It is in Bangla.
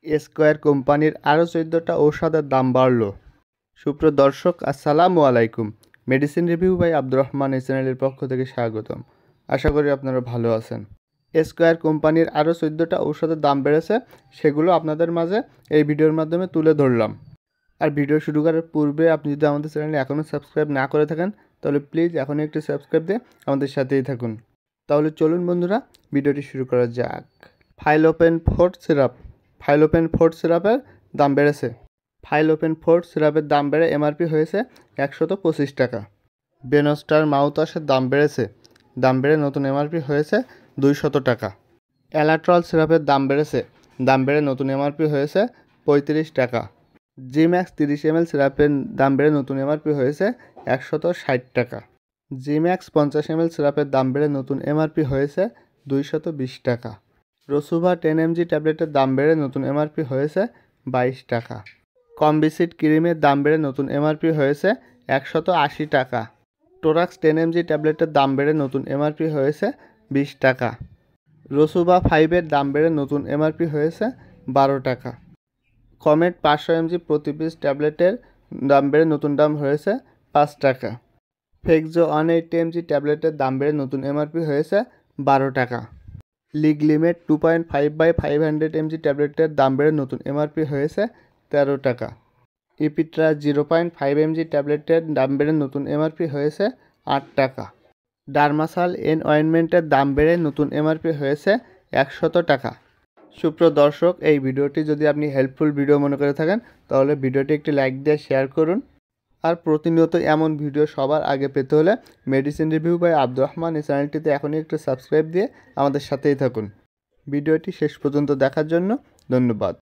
স্কয়ার কোম্পানির আরও 14টা ঔষধের দাম বাড়ল। সুপ্রিয় দর্শক, আসসালামু আলাইকুম। Medicine review by Abdur Rahman এই চ্যানেলের পক্ষ থেকে স্বাগতম। আশা করি আপনারা ভালো আছেন। স্কয়ার কোম্পানির আরও 14টা ঔষধের দাম বেড়েছে, সেগুলো আপনাদের মাঝে এই ভিডিওর মাধ্যমে তুলে ধরলাম। আর ভিডিও শুরু করার পূর্বে আপনি যদি আমাদের চ্যানেলে এখনও সাবস্ক্রাইব না করে থাকেন, তাহলে প্লিজ এখনই একটি সাবস্ক্রাইব দিয়ে আমাদের সাথেই থাকুন। তাহলে চলুন বন্ধুরা, ভিডিওটি শুরু করা যাক। ফাইলোপেন 4 সিরাপ। ফাইলোপেন 4 সিরাপের দাম বেড়েছে। ফাইলোপেন 4 সিরাপের দাম বেড়ে এমআরপি হয়েছে 125 টাকা। বেনস্টার মাউথওয়াশের দাম বেড়েছে। দাম বেড়ে নতুন এমআরপি হয়েছে 200 টাকা। অ্যালাট্রল সিরাপের দাম বেড়েছে। দাম বেড়ে নতুন এমআরপি হয়েছে 35 টাকা। জিম্যাক্স 30 ml সিরাপের দাম বেড়ে নতুন এমআরপি হয়েছে 160 টাকা। জিম্যাক্স 50 ml সিরাপের দাম বেড়ে নতুন এমআরপি হয়েছে 220 টাকা। রসুভা 10 mg ট্যাবলেটের দাম বেড়ে নতুন এমআরপি হয়েছে 22 টাকা। কম্বিসিড ক্রিমের দাম বেড়ে নতুন এমআরপি হয়েছে 180 টাকা। টোরাক্স 10 mg ট্যাবলেটের দাম বেড়ে নতুন এমআরপি হয়েছে 20 টাকা। রসুভা 5-এর দাম বেড়ে নতুন এমআরপি হয়েছে 12 টাকা। কমেট 500 mg প্রতি পিস ট্যাবলেটের দাম বেড়ে নতুন দাম হয়েছে 5 টাকা। ফেক্সো 180 mg ট্যাবলেটের দাম বেড়ে নতুন এমআরপি হয়েছে 12 টাকা। লিগলিমেট 2.5/500 mg ট্যাবলেটের দাম বেড়ে নতুন এমআরপি হয়েছে 13 টাকা। ইপিট্রা 0.5 mg ট্যাবলেটের দাম বেড়ে নতুন এমআরপি হয়েছে 8 টাকা। ডার্মাসাল এন অয়েনমেন্টের দাম বেড়ে নতুন এমআরপি হয়েছে 100 টাকা। সুপ্রিয় দর্শক, এই ভিডিওটি যদি আপনি হেল্পফুল ভিডিও মনে করে থাকেন, তাহলে ভিডিওটি একটি লাইক দিয়ে শেয়ার করুন। আর প্রতিনিয়ত এমন ভিডিও সবার আগে পেতে হলে medicine review by Abdur Rahman এই চ্যানেলটিতে এখনই একটু সাবস্ক্রাইব দিয়ে আমাদের সাথেই থাকুন। ভিডিওটি শেষ পর্যন্ত দেখার জন্য ধন্যবাদ।